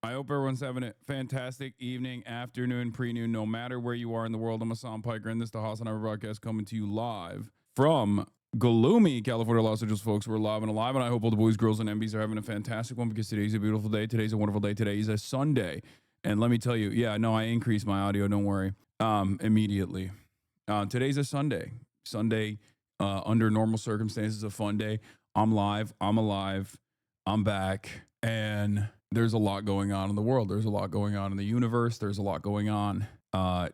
I hope everyone's having a fantastic evening, afternoon, pre-noon, no matter where you are in the world. I'm Hasan Piker, and this is the HasanAbi broadcast coming to you live from gloomy California, Los Angeles, folks. We're live and alive, and I hope all the boys, girls, and MBs are having a fantastic one because today's a beautiful day. Today's a wonderful day. Today is a Sunday, and let me tell you, yeah, no, I increased my audio. Don't worry. Immediately. Today's a Sunday. Sunday, under normal circumstances, a fun day. I'm live. I'm alive. I'm back, and there's a lot going on in the world. There's a lot going on in the universe. There's a lot going on.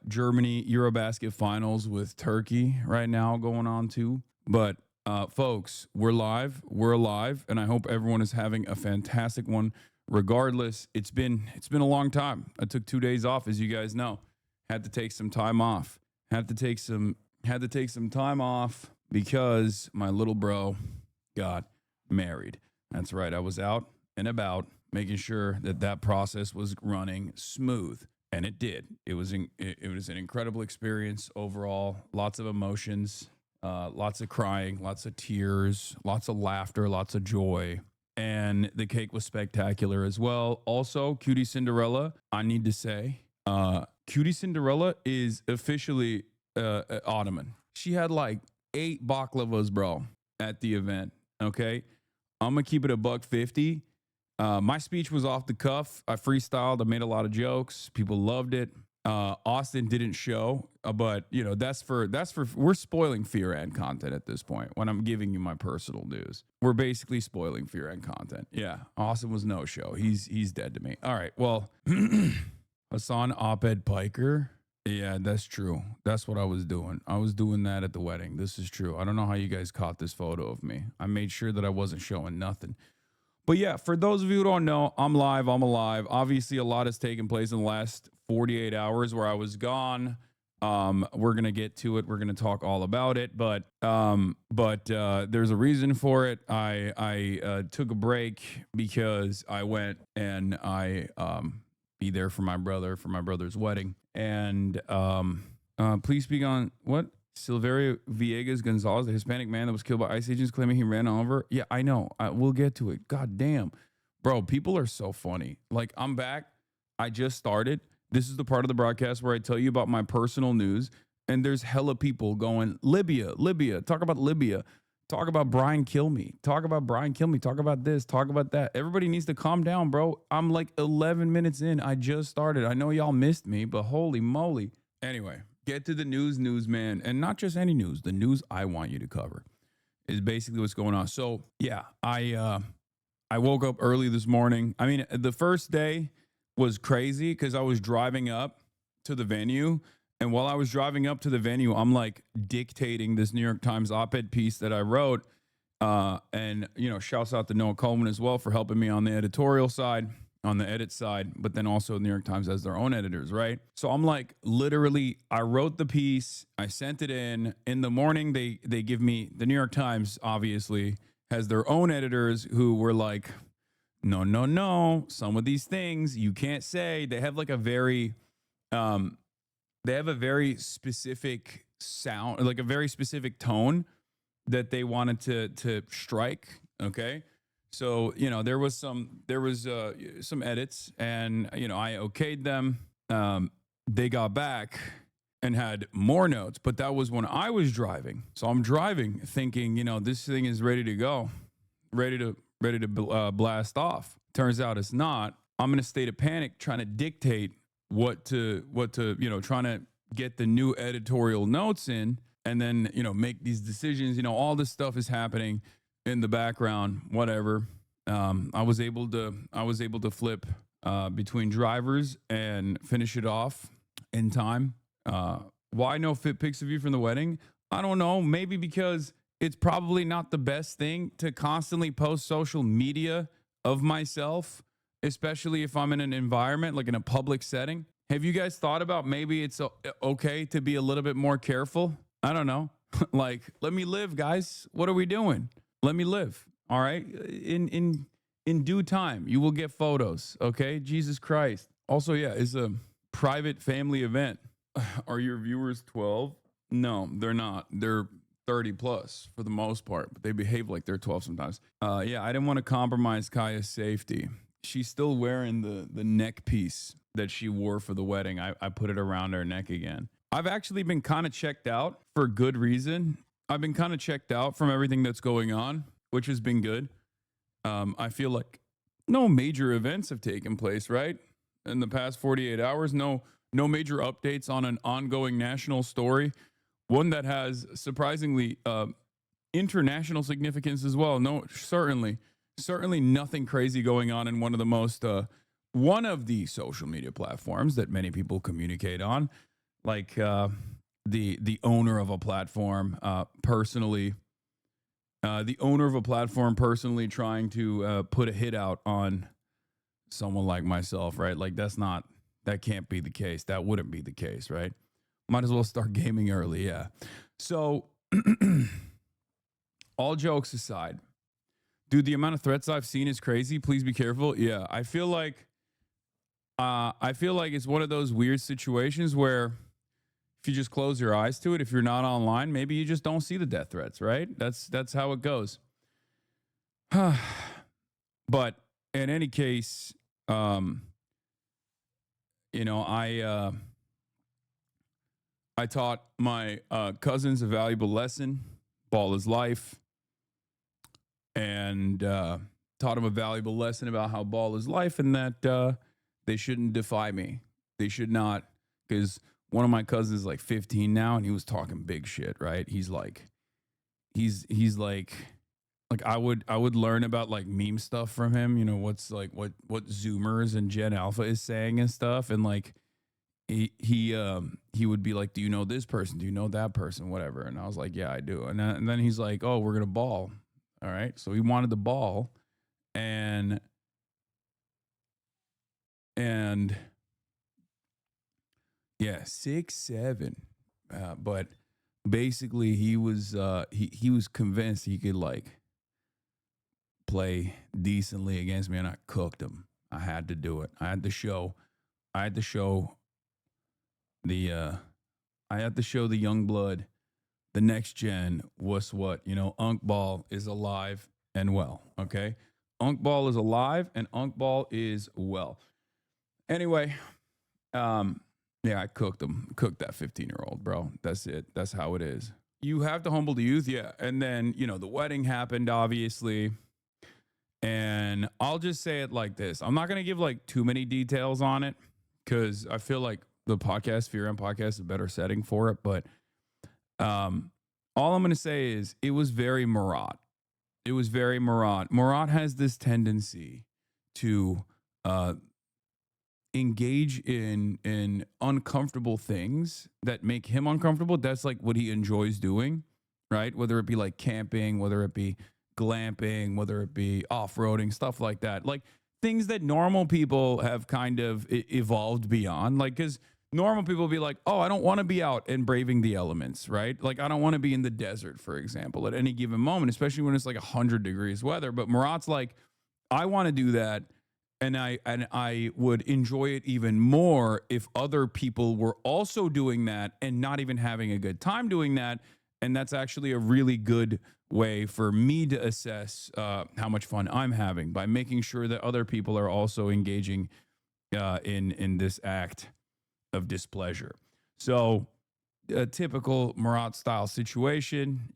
Germany Eurobasket finals with Turkey right now going on too. But folks, we're live. We're alive, and I hope everyone is having a fantastic one. Regardless, it's been a long time. I took 2 days off, as you guys know. Had to take some time off. Had to take some time off because my little bro got married. That's right. I was out and about making sure that process was running smooth, and it did. It was an incredible experience overall. Lots of emotions, lots of crying, lots of tears, lots of laughter, lots of joy, and the cake was spectacular as well. Also, Cutie Cinderella, I need to say, Cutie Cinderella is officially Ottoman. She had like 8 baklavas, bro, at the event. Okay, I'm gonna keep it a $150. My speech was off the cuff. I freestyled. I made a lot of jokes. People loved it. Austin didn't show, but you know that's for we're spoiling Fear and content at this point. When I'm giving you my personal news, we're basically spoiling Fear and content. Yeah, Austin was no show. He's dead to me. All right, well, Hasan Op-Ed Piker. Yeah, that's true. That's what I was doing. I was doing that at the wedding. This is true. I don't know how you guys caught this photo of me. I made sure that I wasn't showing nothing. But yeah, for those of you who don't know, I'm live, I'm alive. Obviously, a lot has taken place in the last 48 hours where I was gone. We're gonna get to it. We're gonna talk all about it. But there's a reason for it. I took a break because I went and I be there for my brother's wedding. And please speak on what? Silverio Villegas Gonzalez, the Hispanic man that was killed by ICE agents, claiming he ran over. Yeah, I know. We'll get to it. God damn. Bro, people are so funny. Like, I'm back. I just started. This is the part of the broadcast where I tell you about my personal news. And there's hella people going, Libya. Talk about Libya. Talk about Brian Kill Me. Talk about Brian Kill Me. Talk about this. Talk about that. Everybody needs to calm down, bro. I'm like 11 minutes in. I just started. I know y'all missed me, but holy moly. Anyway, get to the news, man. And not just any news. The news I want you to cover is basically what's going on. So, yeah, I woke up early this morning. I mean, the first day was crazy because I was driving up to the venue. And while I was driving up to the venue, I'm like dictating this New York Times op-ed piece that I wrote. And, you know, shouts out to Noah Coleman as well for helping me on the editorial side, on the edit side, but then also New York Times has their own editors, right? So I'm like, literally, I wrote the piece, I sent it in the morning. They give me, the New York Times obviously has their own editors who were like, no, some of these things you can't say. They have like a very, they have a very specific sound, like a very specific tone that they wanted to strike. Okay. So, you know, there was some edits and, you know, I okayed them. They got back and had more notes, but that was when I was driving. So I'm driving thinking, you know, this thing is ready to go, ready to blast off. Turns out it's not. I'm in a state of panic trying to dictate what to, you know, trying to get the new editorial notes in and then, you know, make these decisions. You know, all this stuff is happening in the background, whatever. I was able to flip between drivers and finish it off in time. Why no fit pics of you from the wedding? I don't know. Maybe because it's probably not the best thing to constantly post social media of myself, especially if I'm in an environment like in a public setting. Have you guys thought about maybe it's okay to be a little bit more careful? I don't know. Like, let me live, guys. What are we doing? Let me live. All right. In due time, you will get photos. Okay. Jesus Christ. Also, yeah, it's a private family event. Are your viewers 12? No, they're not. They're 30 plus for the most part, but they behave like they're 12 sometimes. Yeah, I didn't want to compromise Kaya's safety. she's still wearing the neck piece that she wore for the wedding. I put it around her neck again. I've actually been kind of checked out for good reason. I've been kind of checked out from everything that's going on, which has been good. I feel like no major events have taken place, right? In the past 48 hours, no major updates on an ongoing national story, one that has surprisingly international significance as well. No, certainly nothing crazy going on in one of the social media platforms that many people communicate on, like the owner of a platform personally. The owner of a platform personally trying to put a hit out on someone like myself, right? Like that can't be the case. That wouldn't be the case, right? Might as well start gaming early, yeah. So, all jokes aside, dude, the amount of threats I've seen is crazy. Please be careful. Yeah, I feel like it's one of those weird situations where if you just close your eyes to it, if you're not online, maybe you just don't see the death threats, right? That's how it goes. But in any case, you know, I taught my cousins a valuable lesson. Ball is life, and taught them a valuable lesson about how ball is life, and that they shouldn't defy me. They should not, because one of my cousins is like 15 now, and he was talking big shit. Right? He's like I would learn about like meme stuff from him. You know what's like what Zoomers and Gen Alpha is saying and stuff, and like he would be like, "Do you know this person? Do you know that person? Whatever." And I was like, "Yeah, I do." And then he's like, "Oh, we're gonna ball." All right. So he wanted the ball, and and yeah, 6'7". But basically, he was convinced he could like play decently against me, and I cooked him. I had to do it. I had to show the I had to show the young blood, the next gen, what's what. Unk Ball is alive and well. Okay, Unk Ball is alive and Unk Ball is well. Anyway, yeah, I cooked him. Cooked that 15-year-old, bro. That's it. That's how it is. You have to humble the youth, yeah. And then the wedding happened, obviously. And I'll just say it like this. I'm not going to give like too many details on it because I feel like the podcast, Fear and Podcast, is a better setting for it. But all I'm going to say is it was very Murat. It was very Murat. Murat has this tendency to engage in uncomfortable things that make him uncomfortable. That's like what he enjoys doing, right? Whether it be like camping, whether it be glamping, whether it be off-roading, stuff like that. Like things that normal people have kind of evolved beyond. Like, because normal people be like, oh, I don't want to be out and braving the elements, right? Like, I don't want to be in the desert, for example, at any given moment, especially when it's like 100 degrees weather. But Murat's like, I want to do that. And I would enjoy it even more if other people were also doing that and not even having a good time doing that. And that's actually a really good way for me to assess how much fun I'm having by making sure that other people are also engaging in this act of displeasure. So a typical Murat style situation,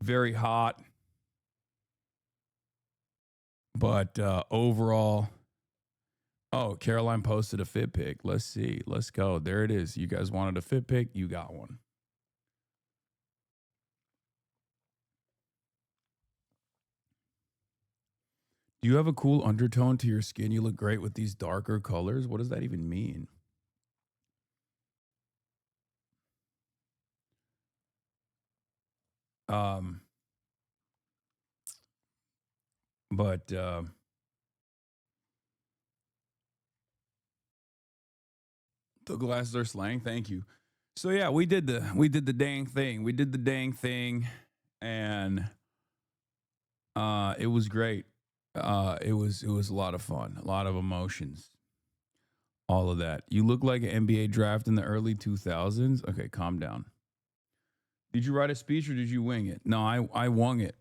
very hot. But overall, oh, Caroline posted a fit pic. Let's see. Let's go. There it is. You guys wanted a fit pic? You got one. Do you have a cool undertone to your skin? You look great with these darker colors. What does that even mean? Um, but the glasses are slang. Thank you. So yeah, we did the dang thing. We did the dang thing, and it was great. It was a lot of fun, a lot of emotions, all of that. You look like an NBA draft in the early 2000s. Okay, calm down. Did you write a speech or did you wing it? No, I wung it.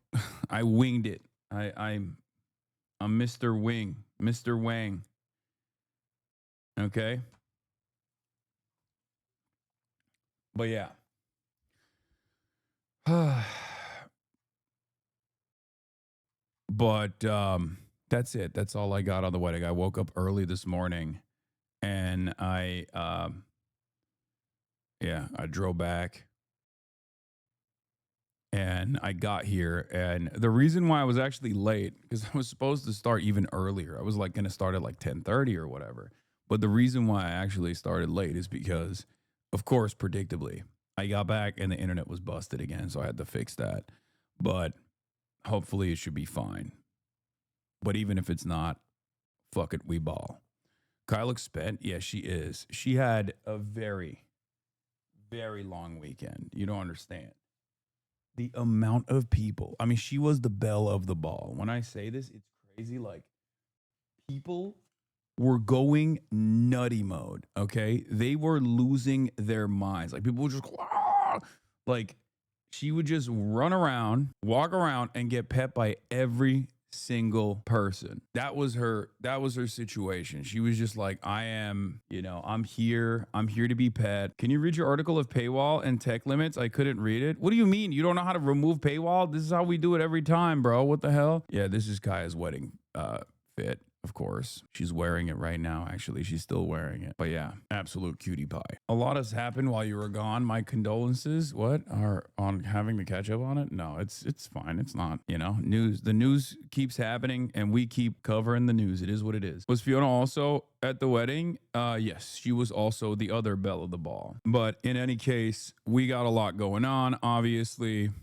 I winged it. I I'm Mr. Wing, Mr. Wang. Okay. But yeah. But that's it. That's all I got on the wedding. I woke up early this morning and I drove back and I got here. And the reason why I was actually late, because I was supposed to start even earlier. I was like going to start at like 10:30 or whatever. But the reason why I actually started late is because, of course, predictably, I got back and the internet was busted again. So I had to fix that. But hopefully it should be fine. But even if it's not, fuck it, we ball. Kyle looks spent. Yeah, she is. She had a very, very long weekend. You don't understand the amount of people. I mean, she was the belle of the ball. When I say this, it's crazy. Like, people were going nutty mode. Okay. They were losing their minds. Like, people would just, like, she would just run around, walk around, and get pet by every single person. That was her situation. She was just like, I am, I'm here to be pet. Can you read your article of paywall and tech limits? I couldn't read it. What do you mean? You don't know how to remove paywall? This is how we do it every time, bro. What the hell? Yeah, this is Kaya's wedding fit. Of course, she's wearing it right now. Actually, she's still wearing it. But yeah, absolute cutie pie. A lot has happened while you were gone. My condolences. What are on having to catch up on it? No, it's fine. It's not. News. The news keeps happening, and we keep covering the news. It is what it is. Was Fiona also at the wedding? Yes, she was also the other belle of the ball. But in any case, we got a lot going on. Obviously,